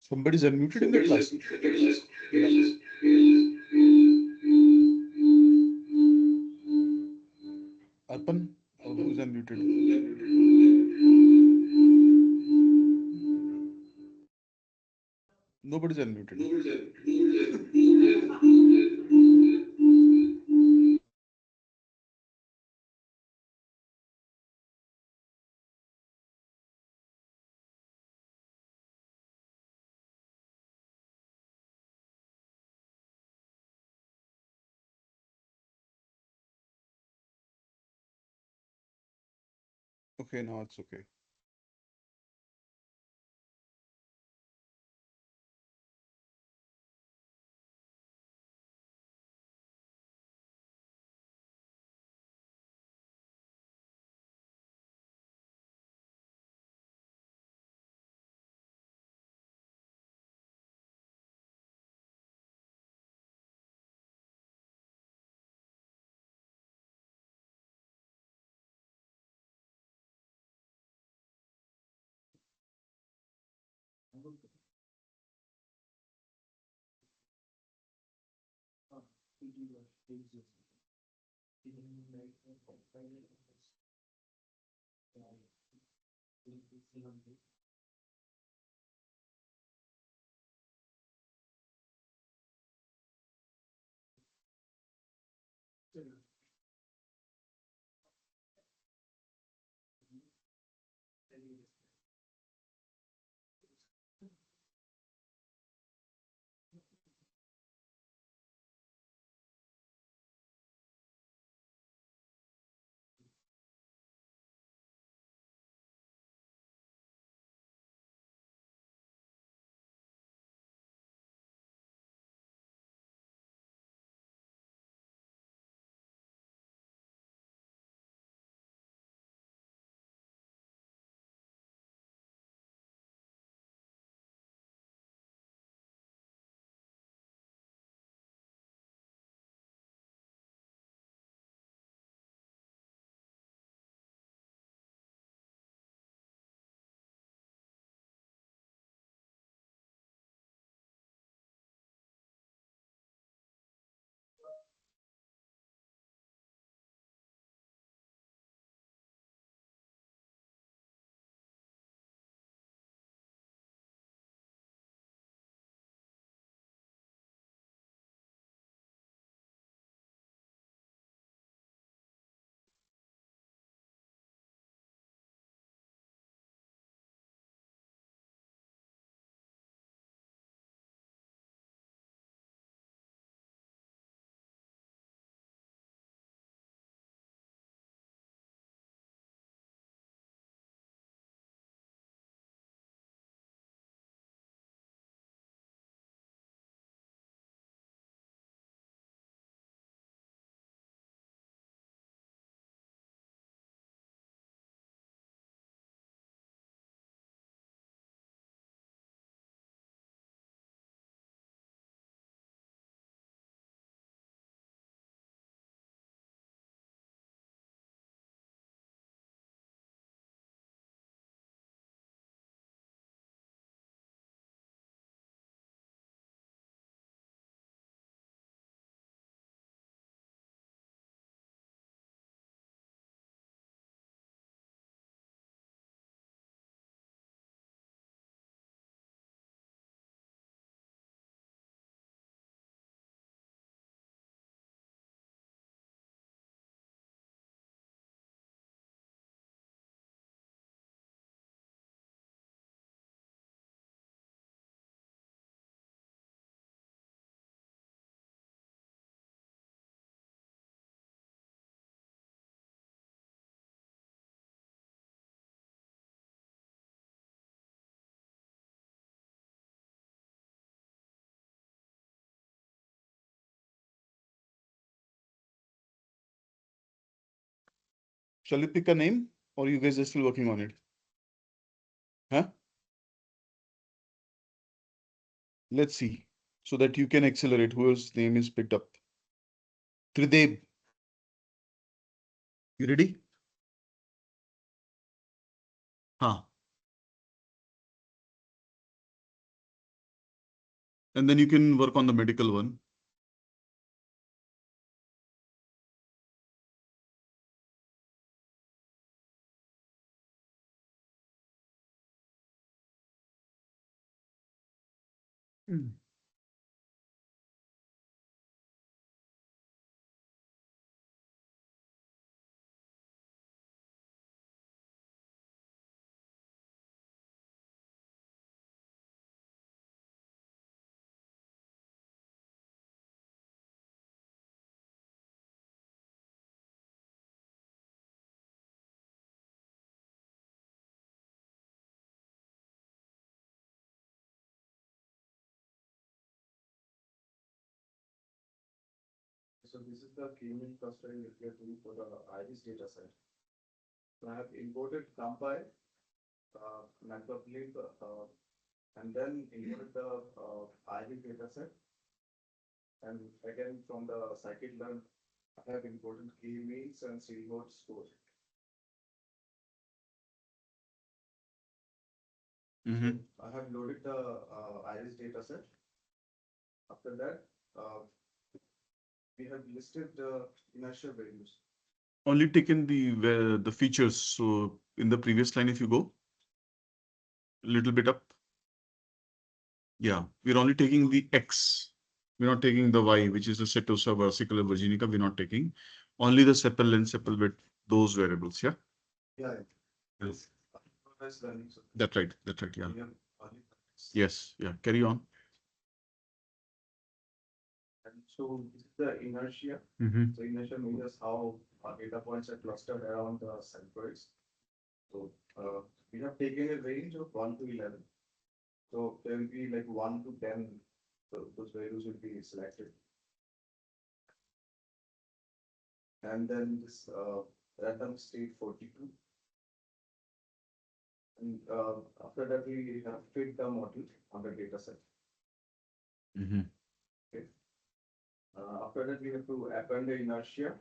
Somebody's unmuted in the class. Arpan, or who's unmuted? Nobody's unmuted. Okay, now it's okay. Shall we pick a name, or you guys are still working on it? Huh? Let's see. So that you can accelerate whose name is picked up. Trideb. You ready? Huh. And then you can work on the medical one. Mm. So this is the k-mean clustering that we are doing for the iris data set. So I have imported NumPy, matplotlib, and then imported the iris data set. And again, from the scikit-learn, I have imported k-means and silhouette scores. Mhm. I have loaded the iris data set. After that, we have listed the inertia values. Only taken the features. So in the previous line, if you go a little bit up, yeah, we're only taking the X. We're not taking the Y, which is the setosa, versicolor, virginica. We're not taking only the sepal and sepal width, those variables. Yeah. Yeah, Yes. that's learning. So That's right. That's right. Yeah. we have only Yes. Yeah. Carry on. and so this is the inertia. Mm-hmm. So inertia measures how data points are clustered around the centroids. So we have taken a range of 1 to 11. So there will be like 1 to 10. So those values will be selected. And then this random state 42. And after that, we have fit the model on the data set. Mm-hmm. Okay. After that, we have to append the inertia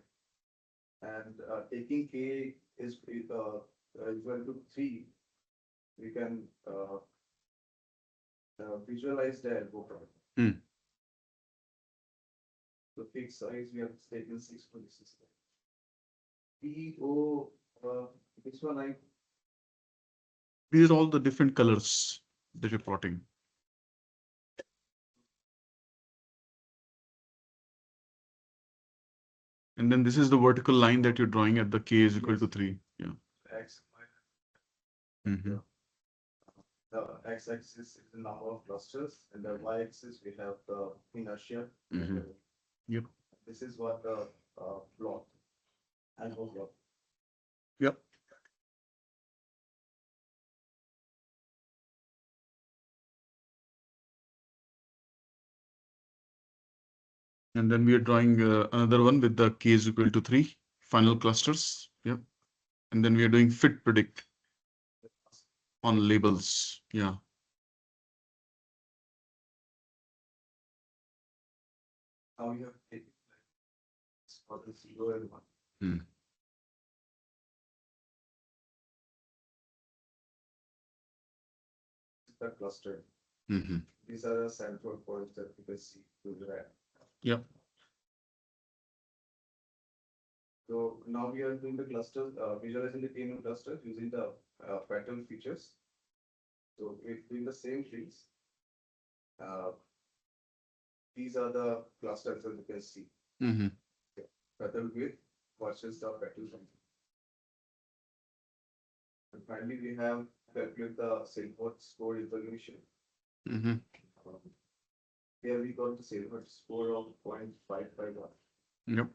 and taking k is equal to 3. We can visualize the elbow problem. Mm. So fixed size, we have taken 6.6. PO, this one I These are all the different colors that you're plotting. And then this is the vertical line that you're drawing at the K is equal to 3. Yeah. X, Mm-hmm. the x-axis is the number of clusters, and the y-axis we have the inertia. Mm-hmm. Yep. This is what the plot and plot. Yep. And then we are drawing another one with the K is equal to 3 final clusters. Yep. And then we are doing fit predict on labels. Yeah. Now we have taken for the 0 and 1. Hmm. The cluster. Mm-hmm. These are the central points that you can see to the right. Yep. So now we are doing the clusters, visualizing the k-mean clusters using the pattern features. So we're doing the same things. Uh, these are the clusters that you can see. Mm-hmm. Pattern width versus the pattern length. And finally, we have calculate the silhouette score evaluation. Mm-hmm. Here we got the silhouette score of 0.551. Yep.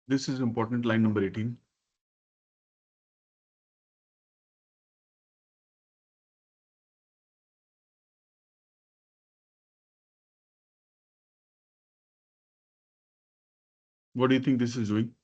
This is important line number 18. What do you think this is doing?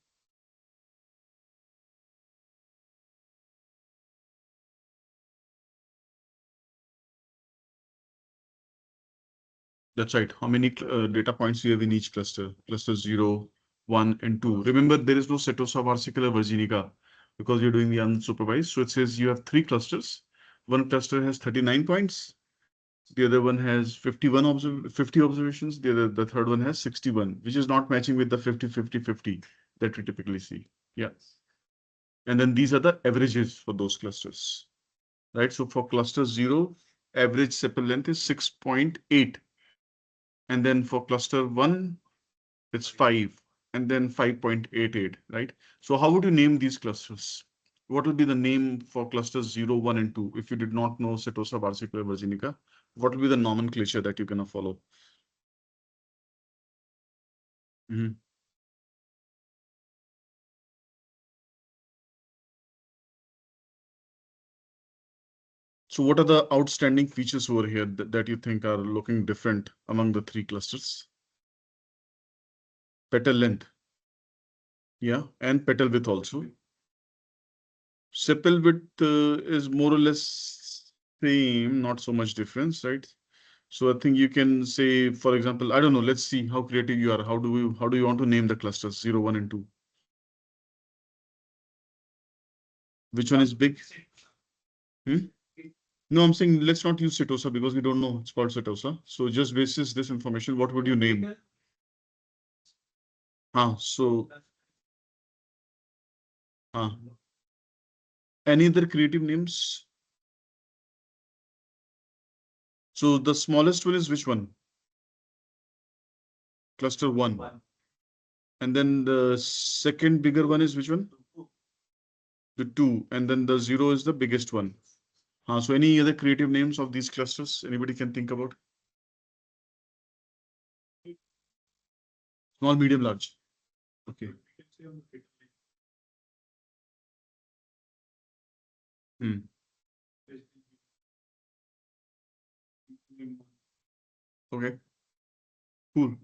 That's right. How many data points you have in each cluster? Cluster 0, 1, and 2. Remember, there is no Setosa Varsicular Virginica because you're doing the unsupervised. So it says you have three clusters. One cluster has 39 points. The other one has 50 observations. The third one has 61, which is not matching with the 50-50-50 that we typically see. Yeah. And then these are the averages for those clusters, right? So for cluster 0, average sepal length is 6.8. And then for cluster 1, it's 5, and then 5.88, right? So how would you name these clusters? What will be the name for clusters 0, 1, and 2? If you did not know Setosa Varsicular Virginica, what will be the nomenclature that you're going to follow? Mhm. So what are the outstanding features over here that you think are looking different among the three clusters? Petal length, yeah, and petal width also. Sepal width is more or less same, not so much difference, right? So I think you can say, for example, I don't know, let's see how creative you are. How do you want to name the clusters 0, 1, and 2? Which one is big? Hmm? No, I'm saying let's not use Setosa because we don't know it's called Setosa. So just basis this information, what would you name? So uh, any other creative names? So the smallest one is which one? Cluster 1. And then the second bigger one is which one? The 2. And then the 0 is the biggest one. So any other creative names of these clusters anybody can think about? Small, medium, large. Okay. Hmm. Okay. Cool.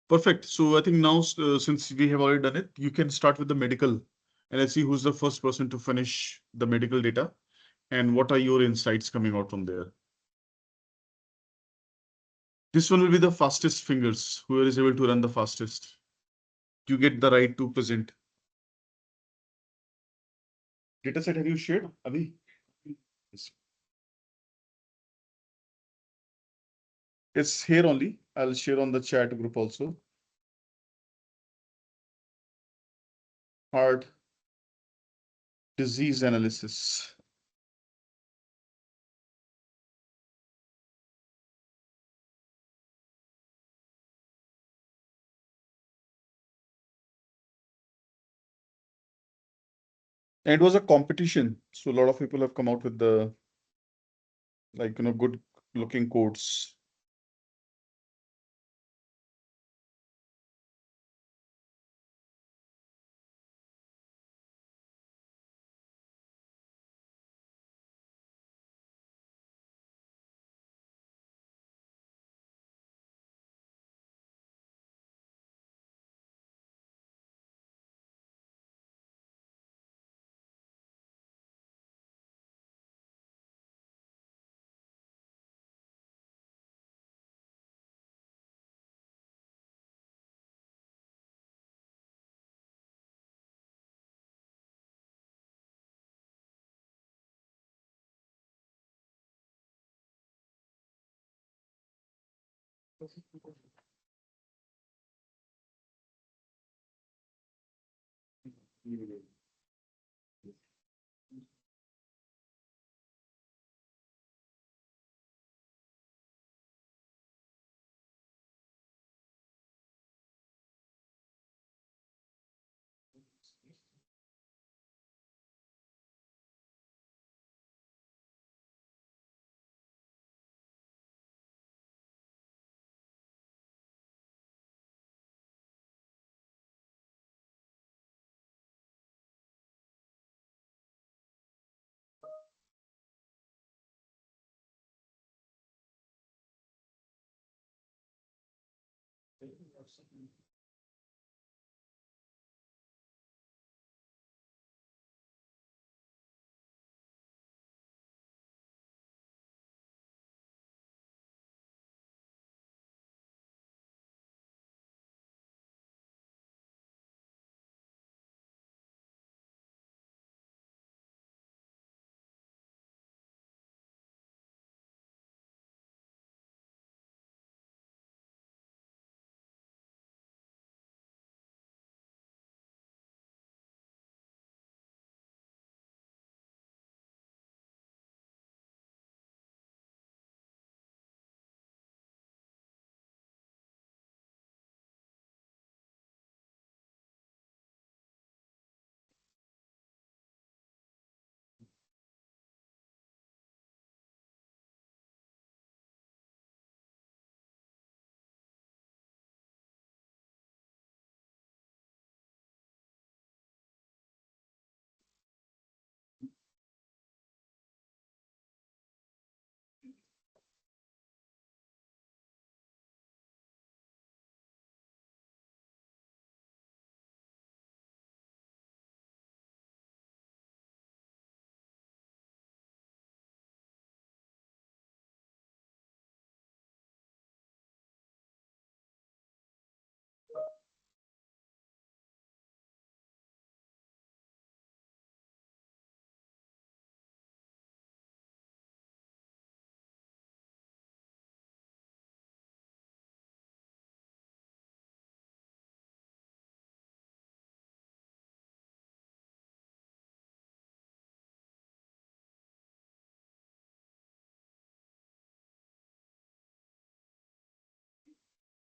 Perfect. So I think now, since we have already done it, you can start with the medical, and let's see who's the first person to finish the medical data and what are your insights coming out from there. This one will be the fastest fingers. Whoever is able to run the fastest. You get the right to present. Data set have you shared, Abhi? Yes. It's here only. I'll share on the chat group also. Heart disease analysis. And it was a competition. So a lot of people have come out with the good looking codes.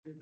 More.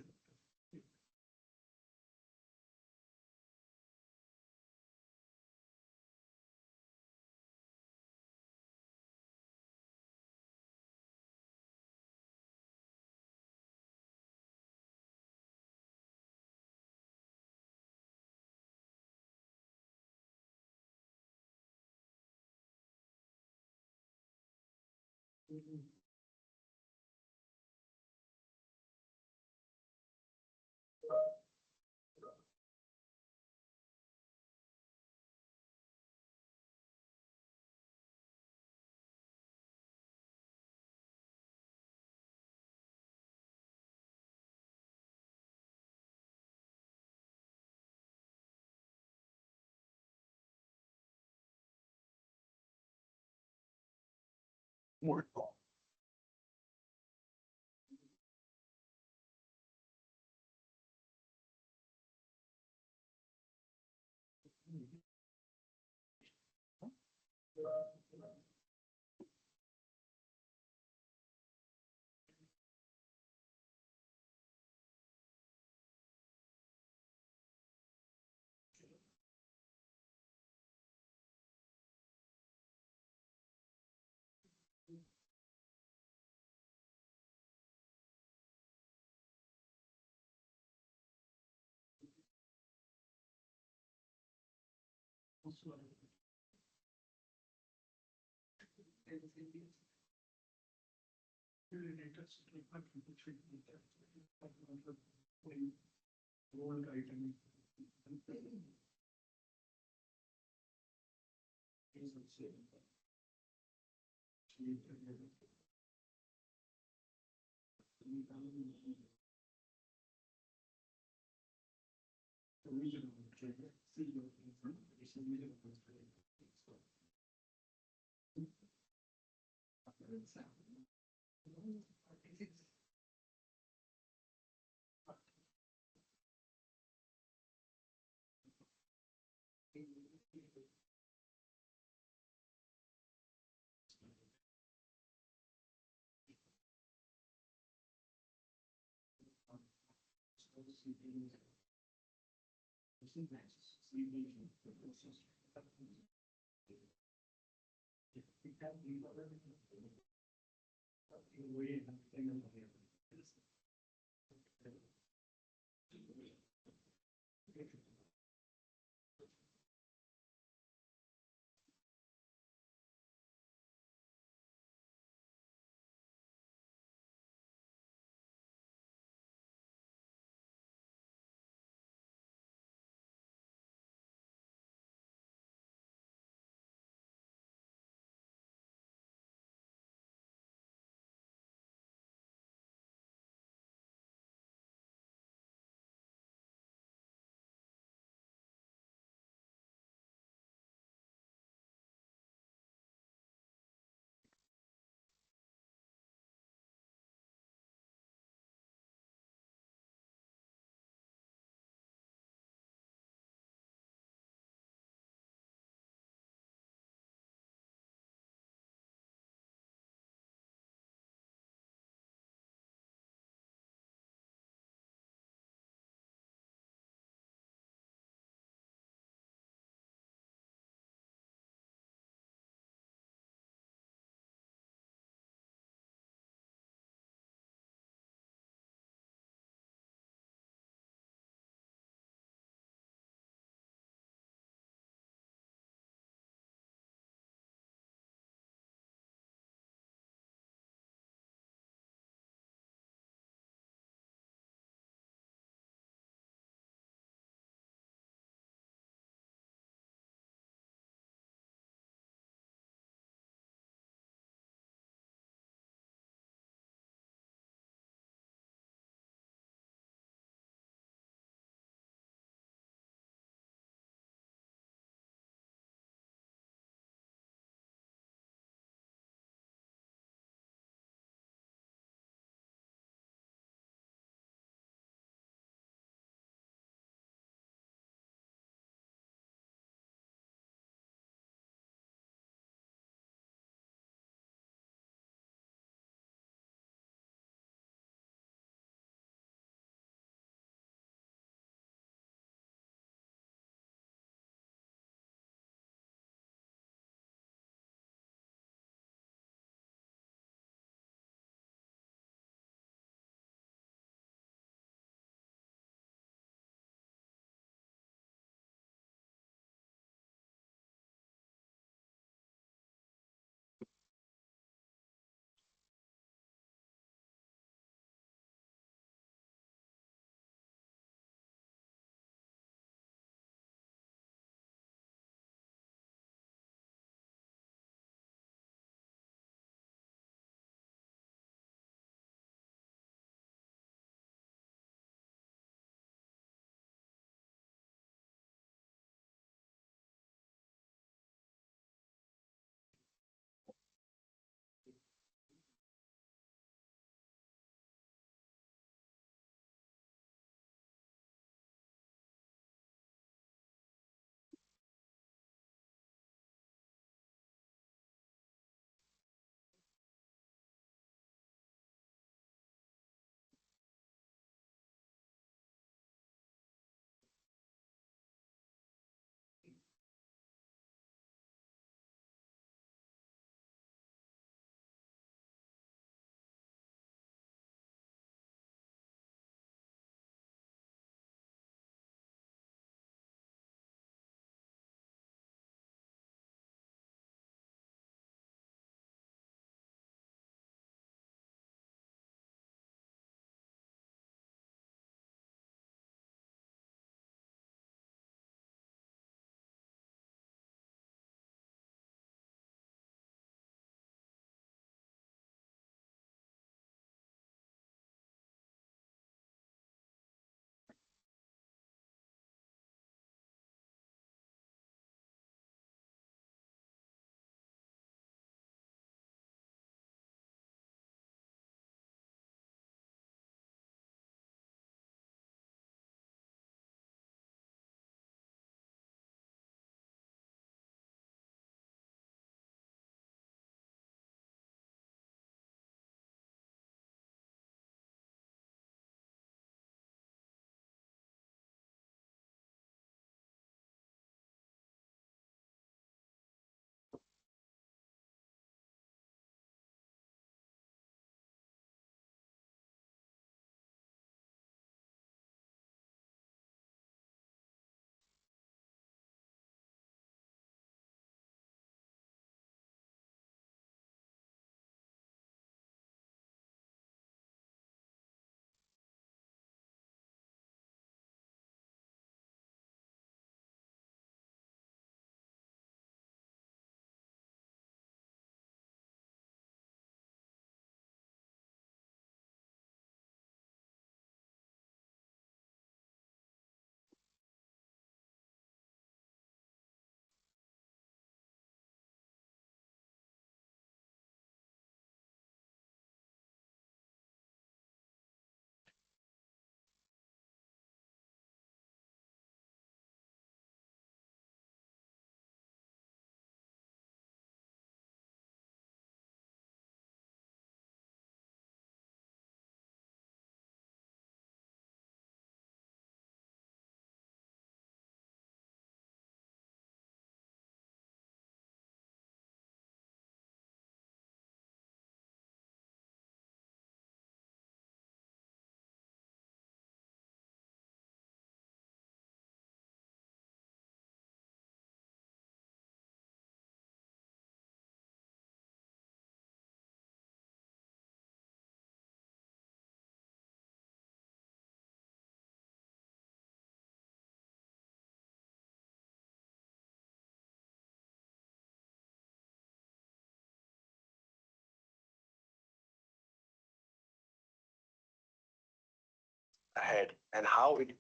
ahead and how it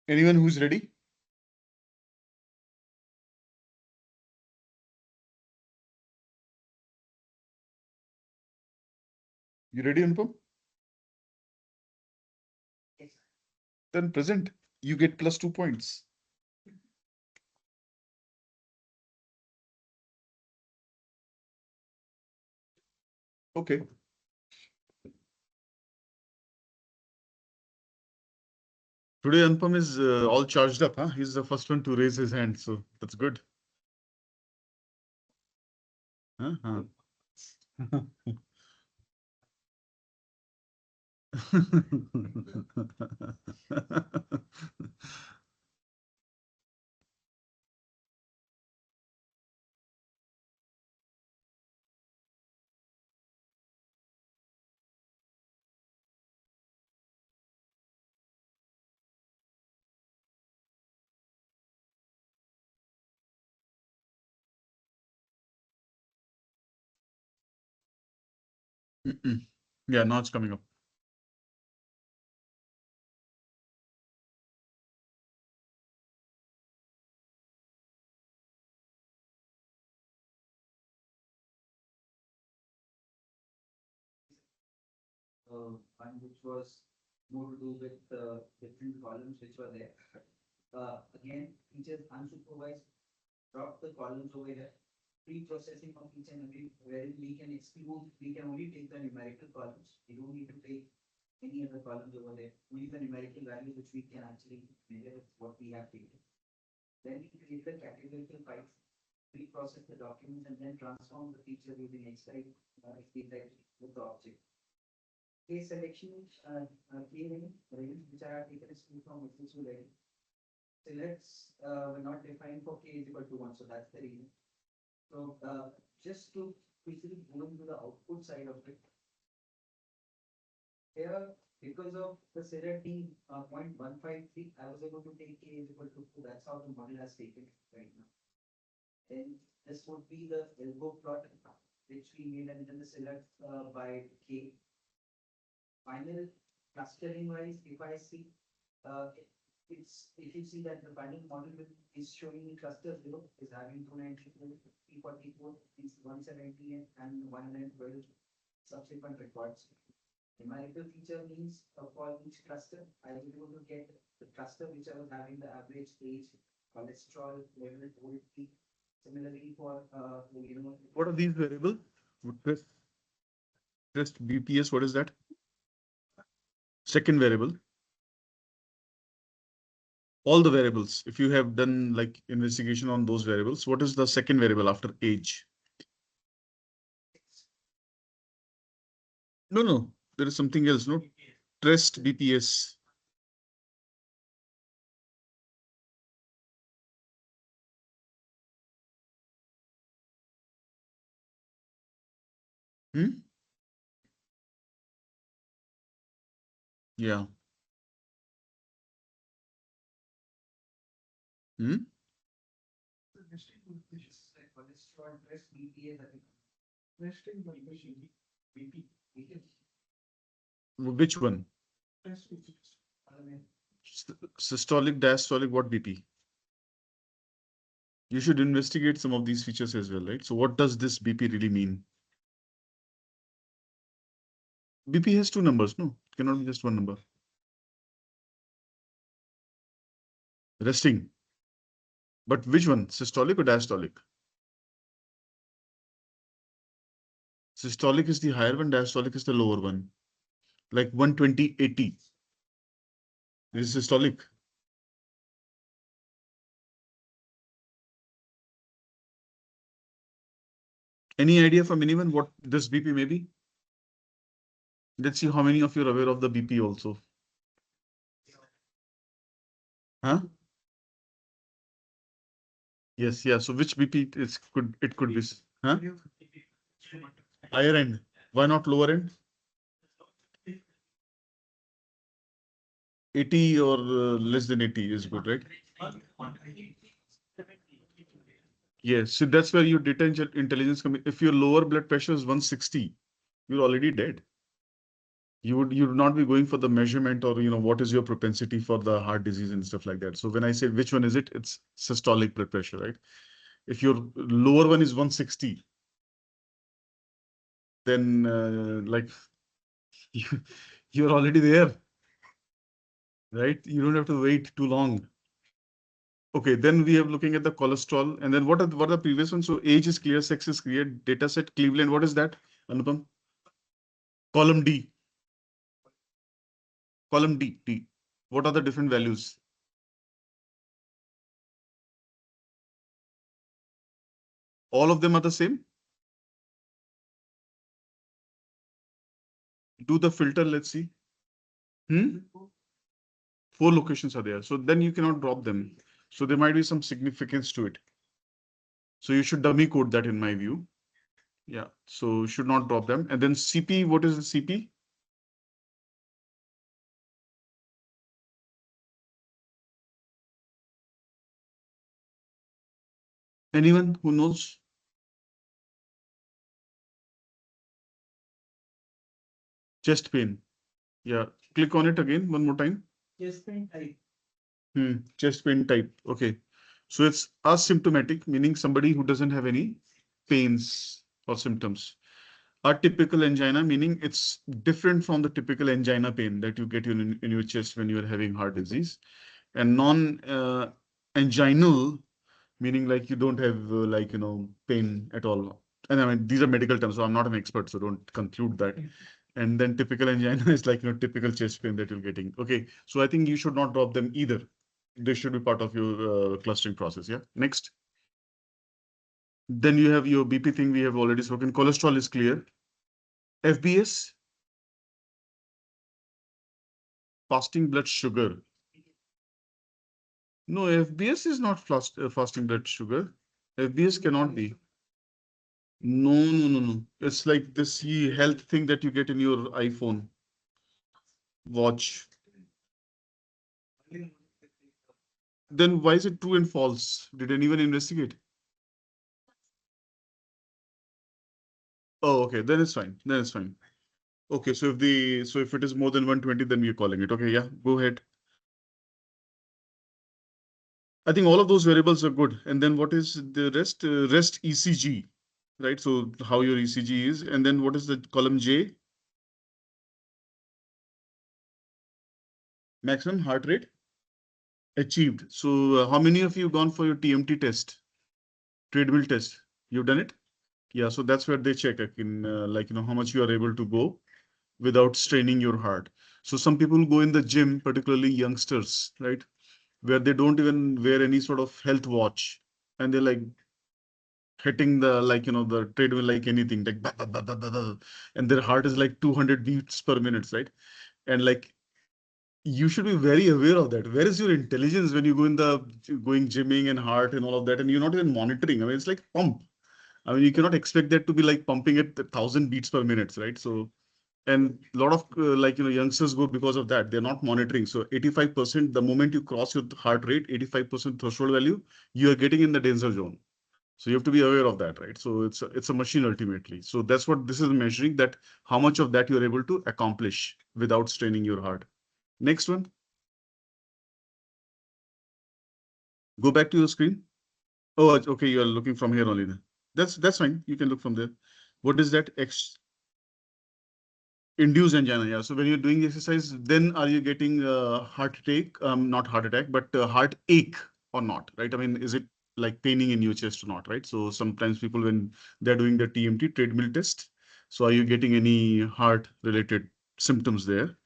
Anyone who's ready? You ready, Anupam? Yes. Then present. You get plus 2 points. Okay. Today Anupam is all charged up, huh? He's the first one to raise his hand, so that's good. Huh? Yeah, now it's coming up. One which was more to do with different columns which were there. Again, features unsupervised, drop the columns over here. Pre-processing of each and every wherein we can exclude, we can only take the numerical columns. We don't need to take any other columns over there. Only the numerical values which we can actually measure is what we have taken. Then we create the categorical files, pre-process the documents, and then transform the feature using X-type, with the object. Case selection, key range, which I have taken is from existing ready. Selects were not defined for k is equal to 1, so that's the reason. So just to quickly go into the output side of it. Here, because of the select being 0.153, I was able to take k is equal to 2. That's how the model has taken right now. Then this would be the elbow plot, which we made and then the select by k. Final clustering wise, if I see, it's if you see that the final model is showing me cluster 0 is having 294, 344, 170 and 112 subsequent records. Numerical feature means for each cluster, I was able to get the cluster which I was having the average age, cholesterol level, old peak. Similarly for What are these variables? Test BPS, what is that? Second variable. All the variables. If you have done like investigation on those variables, what is the second variable after age? No, there is something else. No, test BPS. Hmm? Yeah. Hmm? cholesterol test BPA Which one? Systolic, diastolic, what BP? You should investigate some of these features as well, right? So what does this BP really mean? BP has two numbers, no? It cannot be just one number. Resting. But which one? Systolic or diastolic? Systolic is the higher one, diastolic is the lower one. Like 120/80. This is systolic. Any idea from anyone what this BP may be? Let's see how many of you are aware of the BP also. Huh? Yes, yeah. So which BP it could be? Huh? Higher end. Why not lower end? 80 or less than 80 is good, right? Yes, so that's where your data intelligence comes. If your lower blood pressure is 160, you're already dead. You would not be going for the measurement or what is your propensity for the heart disease and stuff like that. So when I say which one is it, it's systolic blood pressure, right? If your lower one is 160, then like you, you're already there, right? You don't have to wait too long. Okay, then we are looking at the cholesterol, and then what are the previous ones? So age is clear, sex is clear, data set Cleveland. What is that, Anupam? Column D. Column D. What are the different values? All of them are the same. Do the filter. Let's see. Hmm? 4 locations are there. So then you cannot drop them. So there might be some significance to it. So you should dummy code that in my view. Yeah. So should not drop them. And then CP, what is the CP? Anyone who knows? Chest pain. Yeah. Click on it again one more time. Chest pain type. Chest pain type. Okay. So it's asymptomatic, meaning somebody who doesn't have any pains or symptoms. Atypical angina, meaning it's different from the typical angina pain that you get in your chest when you are having heart disease. And non-anginal, meaning like you don't have pain at all. And I mean, these are medical terms, so I'm not an expert, so don't conclude that. And then typical angina is like, typical chest pain that you're getting. Okay, so I think you should not drop them either. They should be part of your clustering process. Yeah. Next. Then you have your BP thing. We have already spoken. Cholesterol is clear. FBS, fasting blood sugar. No, FBS is not fasting blood sugar. FBS cannot be. No, no, no, no. It's like this health thing that you get in your iPhone watch. Then why is it true and false? Did anyone investigate? Oh, okay. Then it's fine. Then it's fine. Okay, so if it is more than 120, then we're calling it. Okay, yeah, go ahead. I think all of those variables are good. And then what is the rest? Rest ECG, right? So how your ECG is. And then what is the column J? Maximum heart rate achieved. So how many of you gone for your TMT test, treadmill test? You've done it? Yeah, so that's where they check in how much you are able to go without straining your heart. So some people go in the gym, particularly youngsters, right, where they don't even wear any sort of health watch, and they're like hitting the treadmill like anything, like bah, bah, bah, bah, bah, bah, and their heart is like 200 beats per minute, right? And like you should be very aware of that. Where is your intelligence when you go in the going gymming and heart and all of that, and you're not even monitoring? I mean, it's like pump. I mean, you cannot expect that to be like pumping at 1,000 beats per minute, right? So, and a lot of youngsters go because of that. They're not monitoring. So 85%, the moment you cross your heart rate, 85% threshold value, you are getting in the danger zone. So you have to be aware of that, right? So it's a machine ultimately. So that's what this is measuring, that how much of that you're able to accomplish without straining your heart. Next one. Go back to your screen. Oh, okay. You are looking from here only. Then. That's fine. You can look from there. What is that? Induced angina. Yeah. So when you're doing the exercise, then are you getting heart attack? Not heart attack, but heart ache or not? Right. I mean, is it like paining in your chest or not? Right. So sometimes people, when they're doing the TMT treadmill test, so are you getting any heart related symptoms there?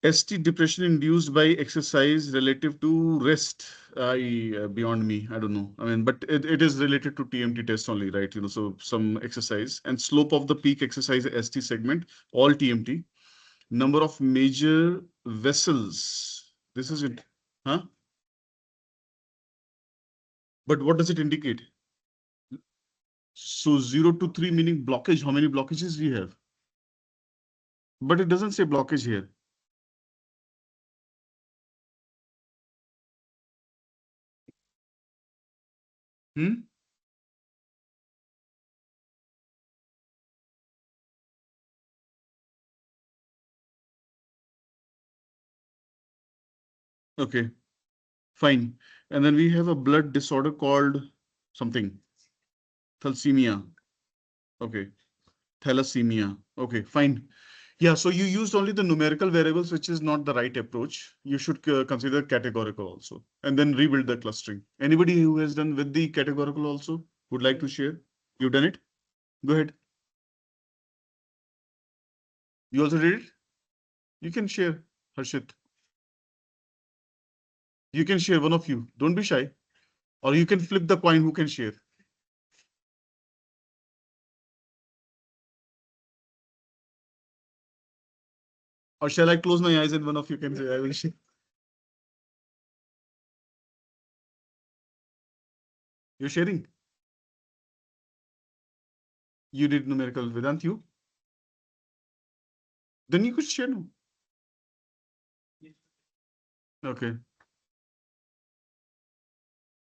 ST depression induced by exercise relative to rest. Beyond me, I don't know. I mean, but it is related to TMT test only, right? So some exercise and slope of the peak exercise ST segment, all TMT. Number of major vessels. This is it, huh? But what does it indicate? So 0 to 3 meaning blockage. How many blockages we have? But it doesn't say blockage here. Hmm? Okay, fine. And then we have a blood disorder called something. Thalassemia. Okay. Thalassemia. Okay, fine. Yeah, so you used only the numerical variables, which is not the right approach. You should consider categorical also, and then rebuild the clustering. Anybody who has done with the categorical also would like to share? You've done it? Go ahead. You also did it? You can share, Harshit. You can share, one of you. Don't be shy. Or you can flip the coin, who can share. Or shall I close my eyes and one of you can say, I will share. You're sharing. You did numerical, Vedant, you? Then you could share now. Okay.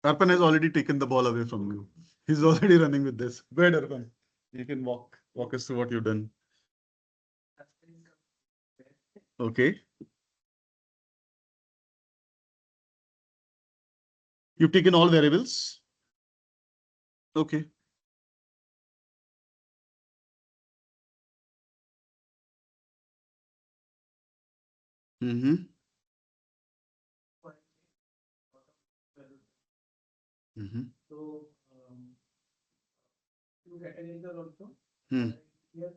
Arpan has already taken the ball away from you. He's already running with this. Go ahead, Arpan. You can walk us through what you've done. Okay. You've taken all variables. Okay. Mm-hmm. Mm-hmm. So, to categorical also, Hmm. here,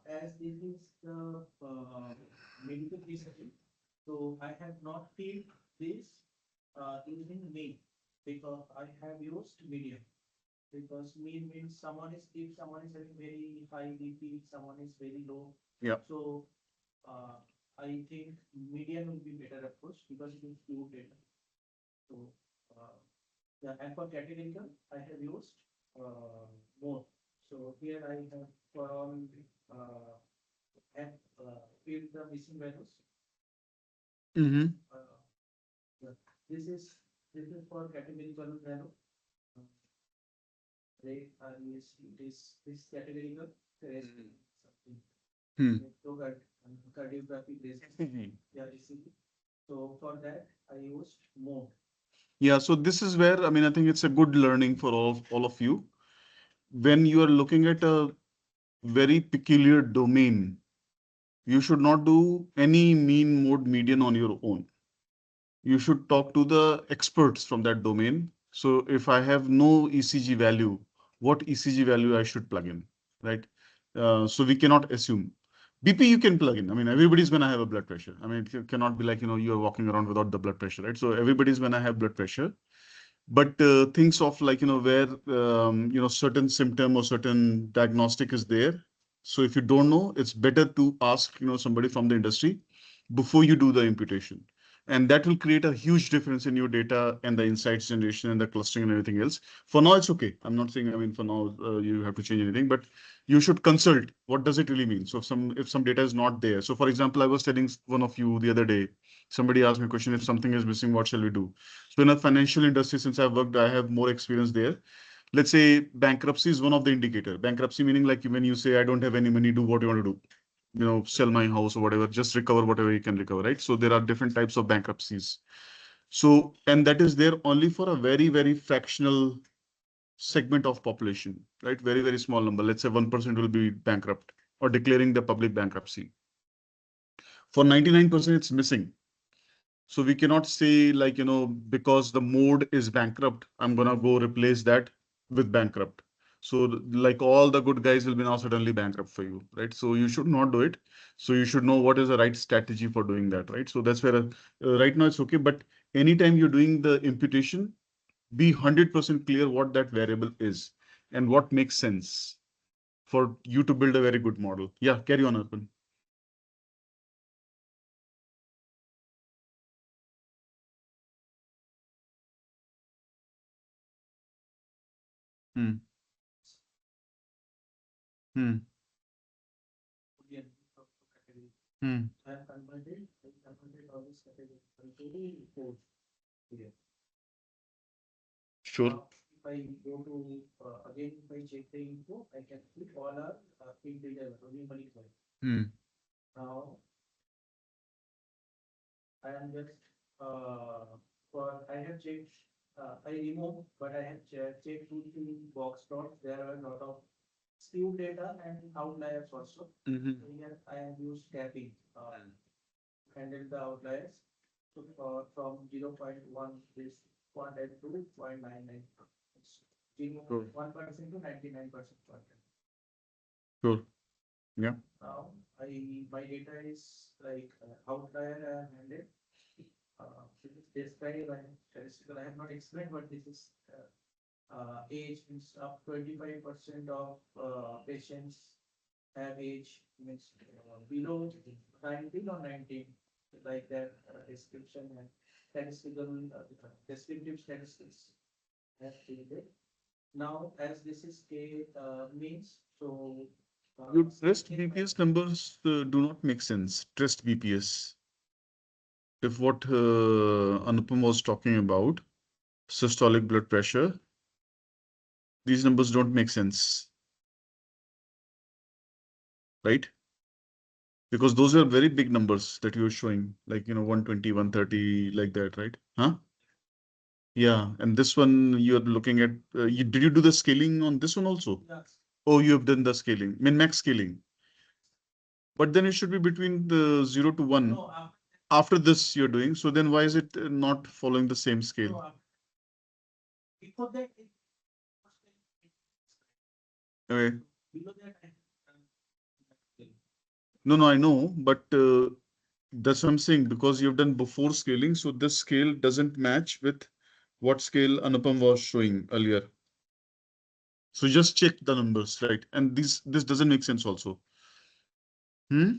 as this is the medical research, so I have not filled this using mean because I have used medium. Because mean means someone is if someone is having very high BP, someone is very low. Yeah. So I think median will be better approach because it is pure data. So yeah, and for categorical, I have used more. So here I have for all have filled the missing values. Mm-hmm. Yeah. This is for categorical value. Rate is this categorical. Something. Hmm. Cardiography based. Yeah, ECG. So for that I used mode. Yeah, so this is where, I mean, I think it's a good learning for all of you. When you are looking at a very peculiar domain, you should not do any mean mode median on your own. You should talk to the experts from that domain. So if I have no ECG value, what ECG value I should plug in, right? So we cannot assume. BP you can plug in. I mean, everybody's gonna have a blood pressure. I mean, it cannot be like, you are walking around without the blood pressure, right? So everybody's gonna have blood pressure. But things of like, where, certain symptom or certain diagnostic is there. So if you don't know, it's better to ask, somebody from the industry before you do the imputation. And that will create a huge difference in your data and the insights generation and the clustering and everything else. For now, it's okay. I'm not saying, I mean, for now, you have to change anything, but you should consult. What does it really mean? So if some data is not there. So for example, I was telling one of you the other day, somebody asked me a question, if something is missing, what shall we do? So in a financial industry, since I've worked, I have more experience there. Let's say bankruptcy is one of the indicator. Bankruptcy meaning like when you say, I don't have any money, do what you want to do. Sell my house or whatever, just recover whatever you can recover, right? So there are different types of bankruptcies. So, and that is there only for a very, very fractional segment of population, right? Very, very small number. Let's say 1% will be bankrupt or declaring the public bankruptcy. For 99%, it's missing. So we cannot say like, because the mode is bankrupt, I'm gonna go replace that with bankrupt. So like all the good guys will be now suddenly bankrupt for you, right? So you should not do it. So you should know what is the right strategy for doing that, right? So that's where right now it's okay. But anytime you're doing the imputation, be 100% clear what that variable is and what makes sense for you to build a very good model. Yeah, carry on, Arpan. Hmm. Hmm. Again, category. Hmm. I converted all this category into code here. Sure. Now, if I go to again, if I check the info, I can see all are integer numerical. Hmm. Now I am just for I have checked. I removed, but I have checked two box plots. There are a lot of skew data and outliers also. Mhm. So here I have used capping. Handle the outliers. So from 0.1 this quantile to 0.99. Sure. 1% to 99% quantile. Sure. Yeah. Now my data is like outlier and handled. This is described by statistical. I have not explained, but this is age means up 25% of patients have age means below 19 or 19, like that description and statistical descriptive statistics have stated. Now, as this is K means, so Your trust BPS numbers do not make sense. Trust BPS. If what Anupam was talking about, systolic blood pressure, these numbers don't make sense, right? Because those are very big numbers that you're showing, like, 120, 130, like that, right? Huh? Yeah. And this one you're looking at, did you do the scaling on this one also? Yes. Oh, you have done the scaling, min-max scaling. But then it should be between the 0 to 1. No, After this you're doing. So then why is it not following the same scale? no, before that, Okay. below that, No, I know, but that's what I'm saying, because you've done before scaling, so this scale doesn't match with what scale Anupam was showing earlier. So just check the numbers, right? And this doesn't make sense also. Hmm?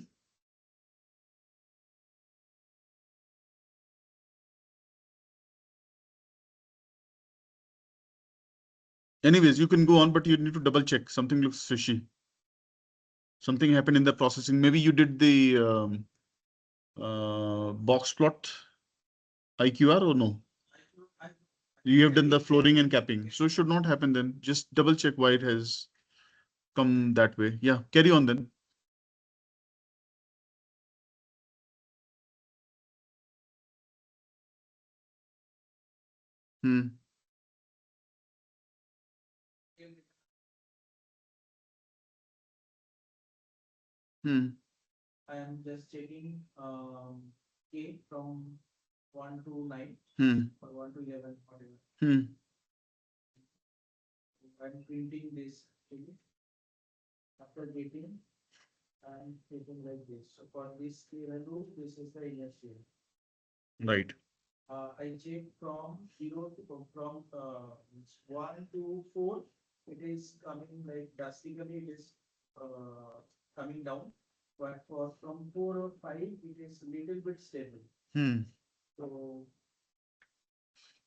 Anyways, you can go on, but you need to double check. Something looks fishy. Something happened in the processing. Maybe you did the box plot IQR or no? You have done the flooring and capping. So it should not happen then. Just double check why it has come that way. Yeah, carry on then. Hmm. Hmm. I am just checking K from 1 to 9 Hmm. or 1 to 11, whatever. Hmm. I'm printing this thing. After getting, I'm taking like this. So for this K value, this is the initial. Right. I check from 0 to from 1 to 4. It is coming like drastically, it is coming down. But for from 4 or 5, it is little bit stable. Hmm. So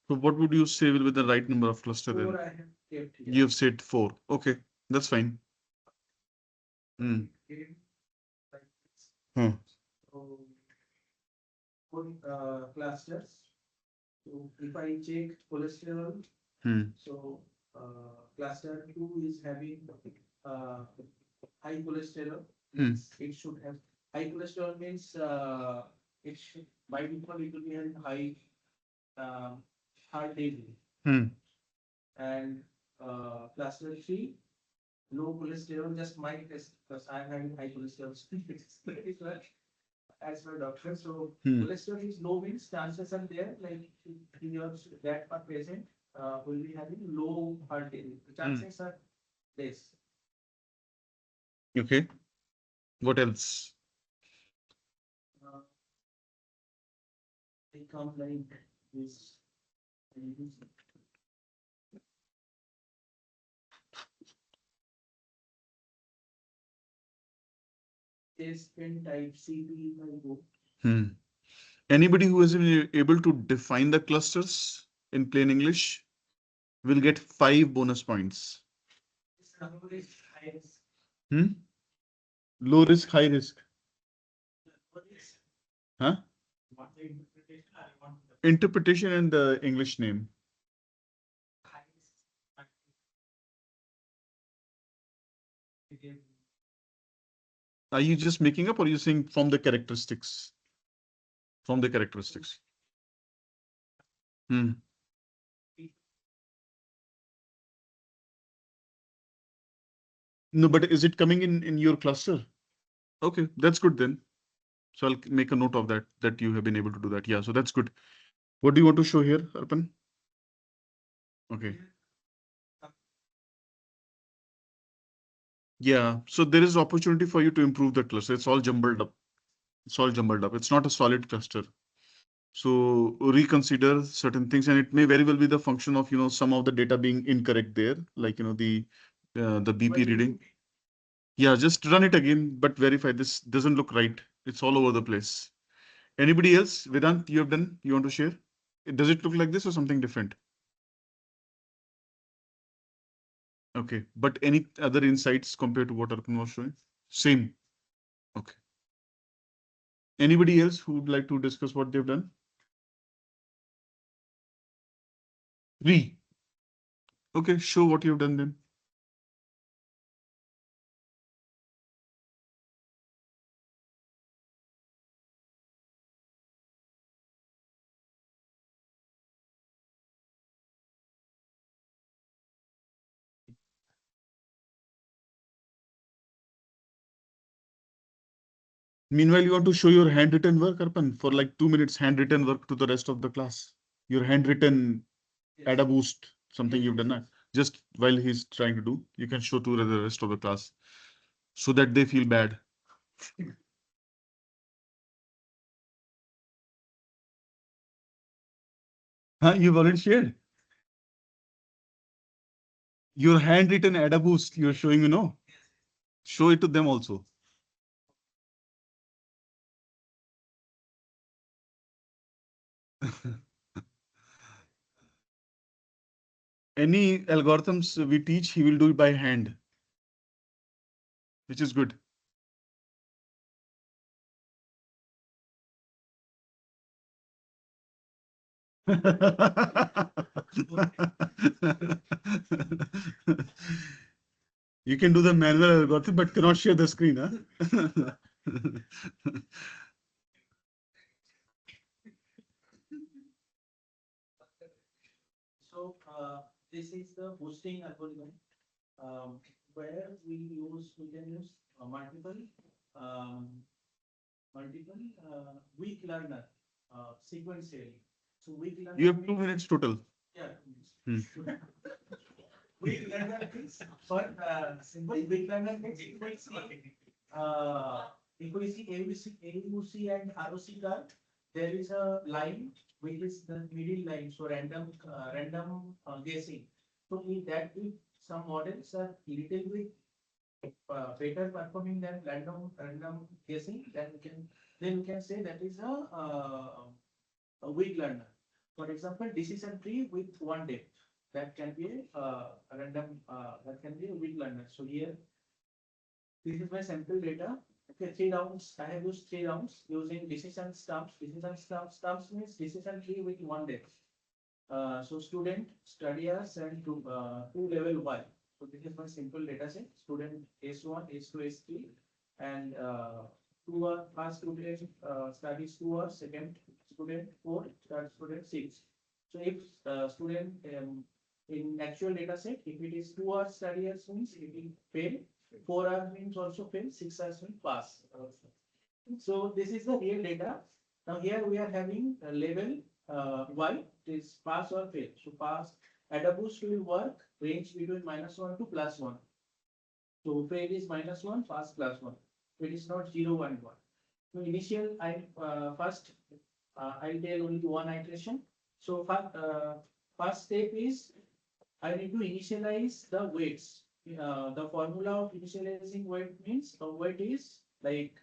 So what would you say will be the right number of cluster 4 then? I have kept here. You have said 4. Okay, that's fine. Hmm. Okay, like this. Hmm. So 4 clusters. So if I check cholesterol, Hmm. so cluster 2 is having uh, high cholesterol. Means it should have high cholesterol means it should by default it will be having high heart disease. Hmm. And cluster 3 low cholesterol, just my test because I'm having high cholesterol. It's not as per doctor. So Hmm. cholesterol is low means chances are there like in your that are present will be having low heart disease. The chances are less. Okay. What else? Uh, they come like this. Test pen type CP if I go. Hmm. Anybody who has been able to define the clusters in plain English will get 5 bonus points. This number is highest. Hmm? Low risk, high risk. What is Huh? what the interpretation I want Interpretation and the English name. highest. Are you just making up or are you saying from the characteristics? From the characteristics. Hmm. No, but is it coming in your cluster? Okay, that's good then. So I'll make a note of that you have been able to do that. Yeah, so that's good. What do you want to show here, Arpan? Okay. Yeah, so there is opportunity for you to improve the cluster. It's all jumbled up. It's all jumbled up. It's not a solid cluster. So reconsider certain things, and it may very well be the function of some of the data being incorrect there, like the BP reading. Yeah, just run it again, but verify this doesn't look right. It's all over the place. Anybody else? Vedant, you have done? You want to share? Does it look like this or something different? Okay, but any other insights compared to what Arpan was showing? Same. Okay. Anybody else who would like to discuss what they've done? We. Okay, show what you've done then. Meanwhile, you want to show your handwritten work, Arpan, for like 2 minutes, handwritten work to the rest of the class. Your handwritten add a boost, something you've done that. Just while he's trying to do, you can show to the rest of the class so that they feel bad. Huh? You've already shared. Your handwritten add a boost you're showing, show it to them also. Any algorithms we teach, he will do it by hand, which is good. You can do the manual algorithm, but cannot share the screen, huh? So this is the boosting algorithm where we can use multiple um, weak learner sequentially. So weak learner. You have 2 minutes total. Yeah. 2 minutes. Weak learner means for simple weak learner means if we see AUC and ROC curve, there is a line which is the middle line, so random guessing. So if some models are little bit better performing than random guessing, then we can say that is a weak learner. For example, decision tree with one depth, that can be a random that can be a weak learner. So here this is my sample data. Okay, 3 rounds. I have used 3 rounds using decision stumps. Stumps means decision tree with one depth. So student, studiers, and two level Y. So this is my simple data set. Student S1, S2, S3, and two are first student studies 2 or second student 4, third student 6. So if student in actual data set, if it is 2 hours studies means it will fail. 4 hours means also fail. 6 hours will pass. So this is the real data. Now here we are having a level Y is pass or fail. So pass at a boost will work range between -1 to +1. So fail is -1, pass +1. It is not 0, 1, 1. So initial I first I'll tell only one iteration. So first step is I need to initialize the weights. The formula of initializing weight means the weight is like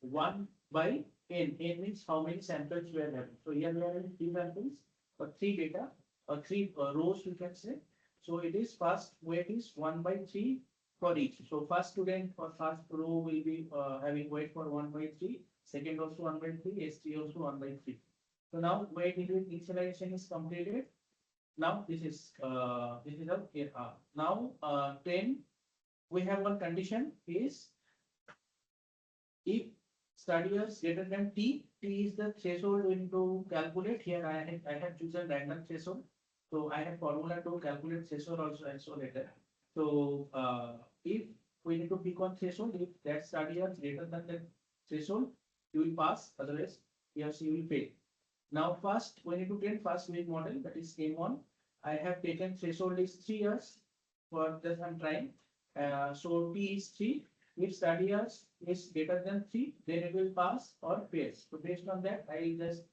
1 by n. N means how many samples we are having. So here we are having 3 samples or 3 data or 3 rows you can say. So it is first weight is 1 by 3 for each. So first student or first row will be having weight for 1 by 3. Second also 1 by 3. S3 also 1 by 3. So now weight initialization is completed. Now this is a now 10 we have one condition is if studiers greater than t is the threshold we need to calculate. Here I have chosen random threshold, so I have formula to calculate threshold also later. So if we need to pick on threshold, if that studier greater than the threshold, you will pass, otherwise he or she will fail. Now first we need to train first weight model, that is M1. I have taken threshold is 3 years for this I'm trying. So T is 3. If study years is greater than 3, then it will pass or fail. So based on that, I will just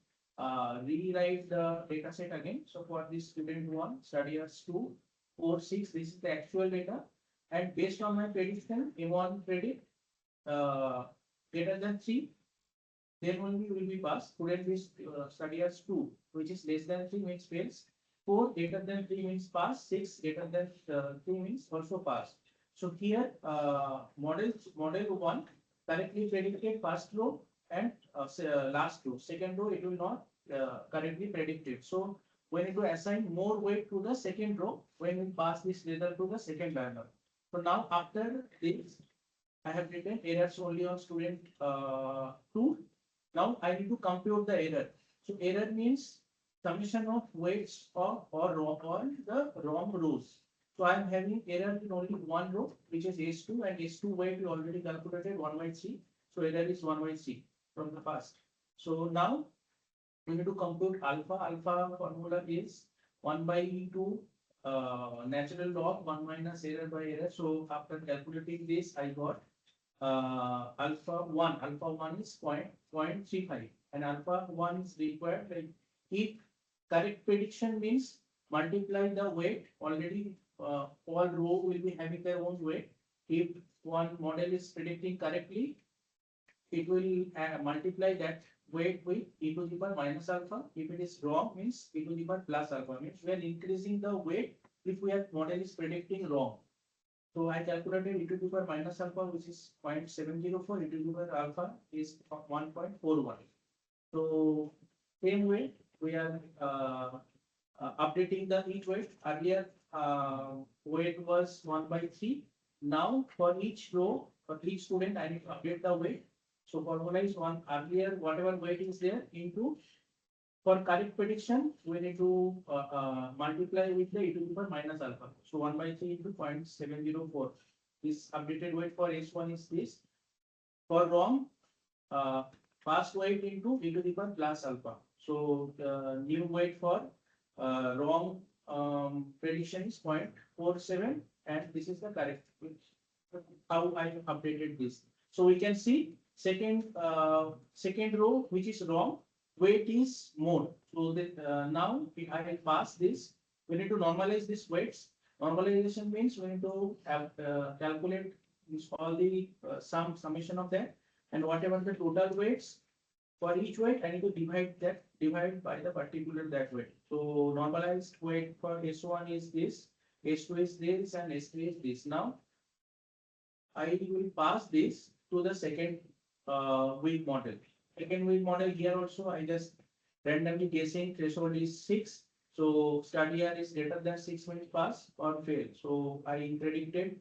rewrite the data set again. So for this student 1, study years 2, 4, 6, this is the actual data. And based on my prediction, M1 predict greater than 3, then only will be passed. Student is study as 2, which is less than 3 means fails. 4 greater than 3 means pass. 6 greater than 2 means also pass. So here model 1 correctly predicted first row and last row. Second row it will not correctly predicted. So we need to assign more weight to the second row when we pass this result to the second learner. So now after this I have written errors only on student 2. Now I need to compute the error. So error means summation of weights or row on the wrong rows. So I am having error in only one row, which is S2, and S2 weight we already calculated 1 by 3. So error is 1 by c from the past. So now we need to compute alpha. Alpha formula is 1 by 2 natural log 1 minus error by error. So after calculating this, I got alpha 1 is 0.35 and alpha 1 is required. Like if correct prediction means multiply the weight already, all row will be having their own weight. If one model is predicting correctly, it will multiply that weight with e to the power minus alpha. If it is wrong, means e to the power plus alpha, means we are increasing the weight if we have model is predicting wrong. So I calculated e to the power minus alpha, which is 0.704, e to the power alpha is 1.41. So same way we are updating the each weight. Earlier weight was 1 by 3. Now for each row, for each student, I need to update the weight. So formula is one earlier, whatever weight is there into, for correct prediction, we need to multiply with the e to the power minus alpha. So 1 by 3 into 0.704. This updated weight for S1 is this. For wrong, past weight into e to the power plus alpha. So the new weight for wrong prediction is 0.47 and this is the correct, how I updated this. So we can see second row which is wrong, weight is more. So that now I will pass this. We need to normalize these weights. Normalization means we need to have, calculate all the summation of that, and whatever the total weights for each weight, I need to divide by the particular that weight. So normalized weight for S1 is this, S2 is this, and S3 is this. Now I will pass this to the second week model. Second week model here also I just randomly guessing threshold is 6. So study year is greater than 6 minutes pass or fail. So I predicted,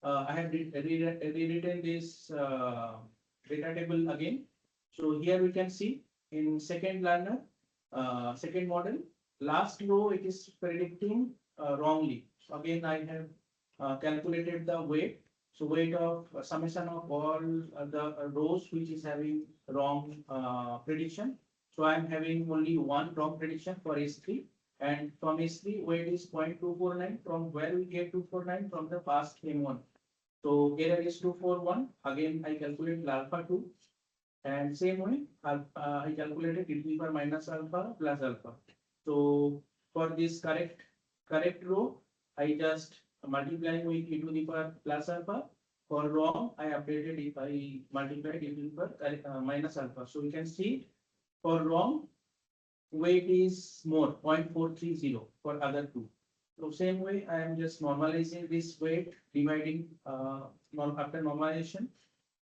I have rewritten this data table again. So here we can see in second learner, second model, last row it is predicting wrongly. So again I have calculated the weight. So weight of summation of all the rows which is having wrong prediction. So I am having only one wrong prediction for S3, and from S3 weight is 0.249. From where we get 249 from the past M1. So error is 241. Again I calculate alpha 2. And same way, I calculated e to the power minus alpha plus alpha. So for this correct row, I just multiply with e to the power plus alpha. For wrong, I updated if I multiplied e to the power minus alpha. So we can see for wrong, weight is more 0.430 for other two. So same way, I am just normalizing this weight, dividing after normalization,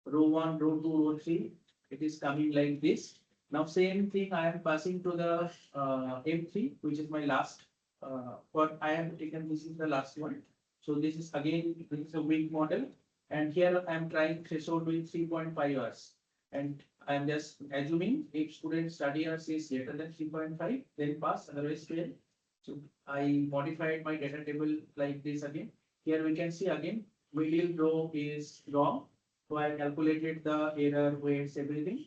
row 1, row 2, row 3. It is coming like this. Now same thing I am passing to the M3, which is my last. For I have taken, this is the last one. So this is again, this is a weak model, and here I am trying threshold with 3.5 hours, and I am just assuming if student study hours is greater than 3.5, then pass, otherwise fail. So I modified my data table like this again. Here we can see again middle row is wrong. So I calculated the error weights, everything.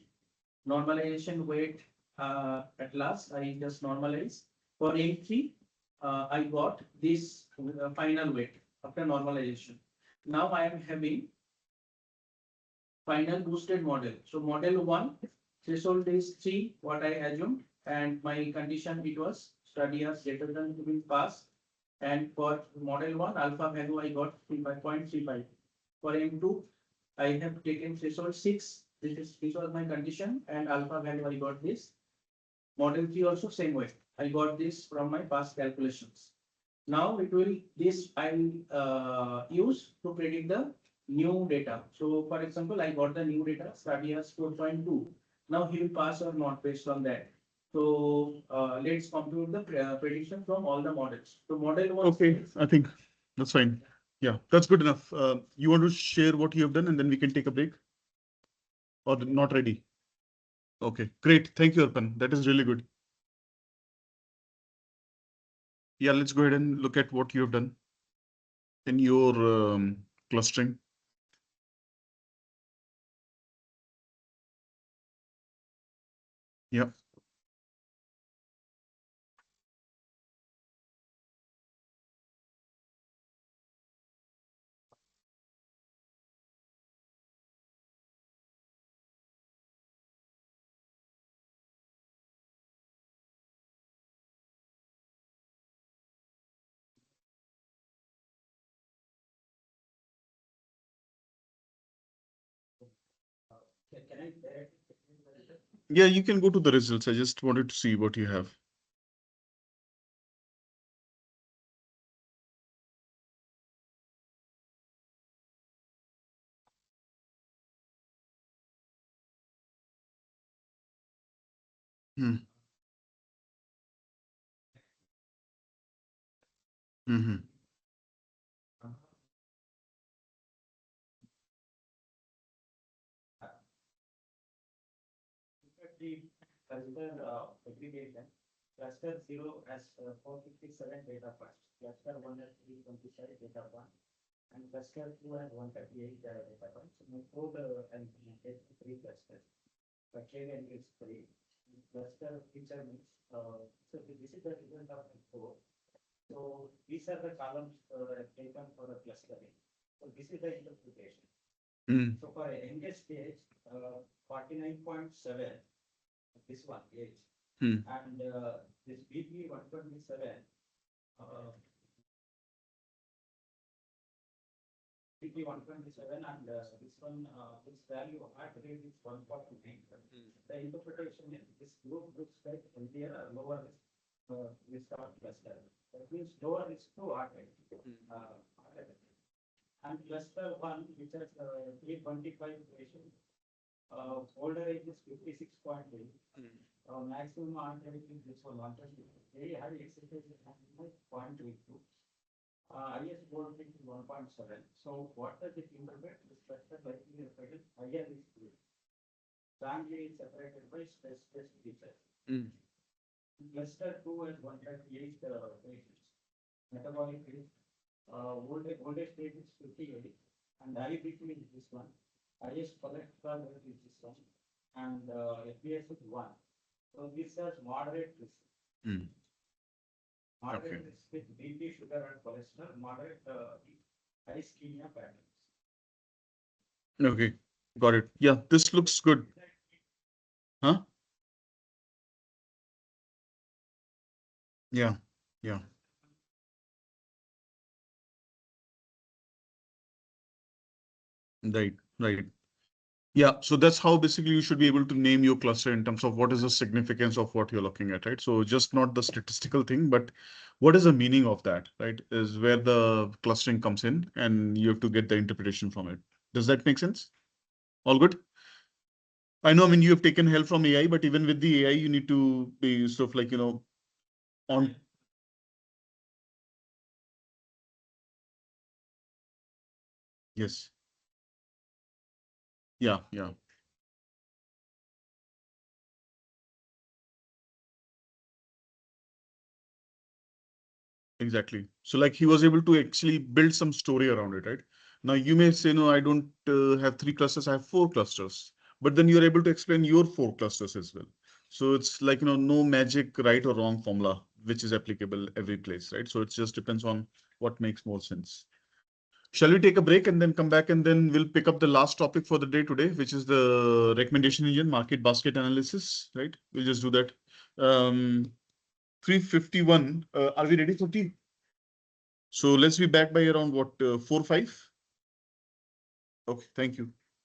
Normalization weight at last I just normalize. For M3, I got this final weight after normalization. Now I am having final boosted model. So model 1 threshold is 3, what I assumed, and my condition it was study as greater than to be passed. And for model 1 alpha value I got 5.35. For M2 I have taken threshold 6. This was my condition, and alpha value I got this. Model 3 also same way. I got this from my past calculations. Now it will this I will use to predict the new data. So for example, I got the new data study as 4.2. Now he will pass or not based on that. So let's compute the prediction from all the models. So model 1. Okay, I think that's fine. Yeah, that's good enough. You want to share what you have done and then we can take a break? Or not ready? Okay, great. Thank you, Arpan. That is really good. Yeah, let's go ahead and look at what you have done in your clustering. Yeah. Can I? Yeah, you can go to the results. I just wanted to see what you have. Hmm. Mm-hmm. The cluster aggregation, cluster 0 has 457 data points, cluster 1 has 327 data points, and cluster 2 has 138 data points. So we put and get 3 clusters. Bacteria gets 3. Cluster feature means, so this is the result of the 4. So these are the columns taken for the clustering. So this is the interpretation. Mm. So for youngest stage, 49.7, this one age, Hmm. and this BP 127, BP 127, and this one, this value of heart rate is 149. The interpretation is this group looks like healthier or lower risk of cluster. That means lower risk to heart rate. Heart rate. And cluster 1, which has 325 patients, older age is 56.8. Maximum heart rate is this one, 120. Very high exercise is 0.82. Highest goal rate is 1.7. So what does it interpret? The structure likely affected higher risk group. Family is separated by stress features. Mm. Cluster 2 has 138 patients. Metabolic risk, oldest age is 58, and diabetes is this one. Highest cholesterol rate is this one, and FPS is 1. So this has moderate risk. Mm. Moderate Okay. risk with BP, sugar, and cholesterol. Moderate high ischemia patterns. Okay. Got it. Yeah, this looks good. Huh? Yeah. Yeah. Right. Right. Yeah, so that's how basically you should be able to name your cluster in terms of what is the significance of what you're looking at, right? So just not the statistical thing, but what is the meaning of that, right? Is where the clustering comes in and you have to get the interpretation from it. Does that make sense? All good? I know, I mean, you have taken help from AI, but even with the AI, you need to be sort of like, on. Yes. Yeah, yeah. Exactly. So like he was able to actually build some story around it, right? Now you may say, no, I don't have 3 clusters, I have 4 clusters, but then you're able to explain your 4 clusters as well. So it's like, no magic right or wrong formula, which is applicable every place, right? So it just depends on what makes more sense. Shall we take a break and then come back and then we'll pick up the last topic for the day today, which is the recommendation engine market basket analysis, right? We'll just do that. 3:51. Are we ready for tea? So let's be back by around what, 4, 5? Okay, thank you.